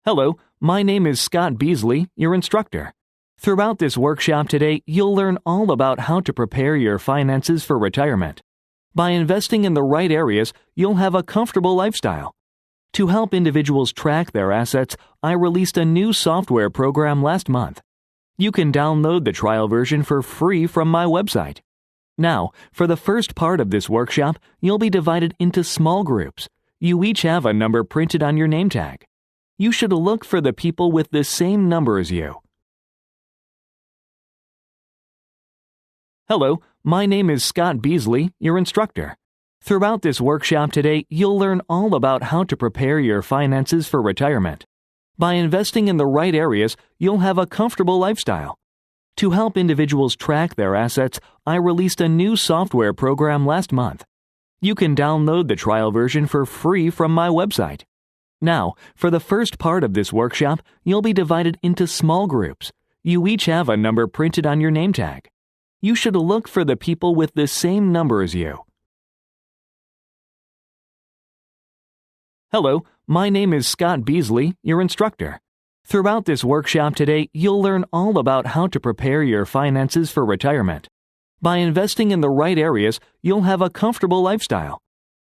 Hello, my name is Scott Beasley, your instructor. Throughout this workshop today, you'll learn all about how to prepare your finances for retirement. By investing in the right areas, you'll have a comfortable lifestyle. To help individuals track their assets, I released a new software program last month. You can download the trial version for free from my website. Now, for the first part of this workshop, you'll be divided into small groups. You each have a number printed on your name tag. You should look for the people with the same number as you. Hello, my name is Scott Beasley, your instructor. Throughout this workshop today, you'll learn all about how to prepare your finances for retirement. By investing in the right areas, you'll have a comfortable lifestyle. To help individuals track their assets, I released a new software program last month. You can download the trial version for free from my website. Now, for the first part of this workshop, you'll be divided into small groups. You each have a number printed on your name tag. You should look for the people with the same number as you. Hello, my name is Scott Beasley, your instructor. Throughout this workshop today, you'll learn all about how to prepare your finances for retirement. By investing in the right areas, you'll have a comfortable lifestyle.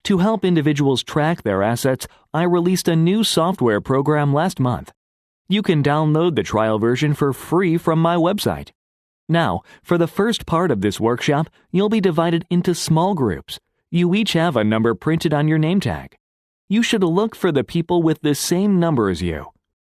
To help individuals track their assets, I released a new software program last month. You can download the trial version for free from my website. Now, for the first part of this workshop, you'll be divided into small groups. You each have a number printed on your name tag. You should look for the people with the same number as you.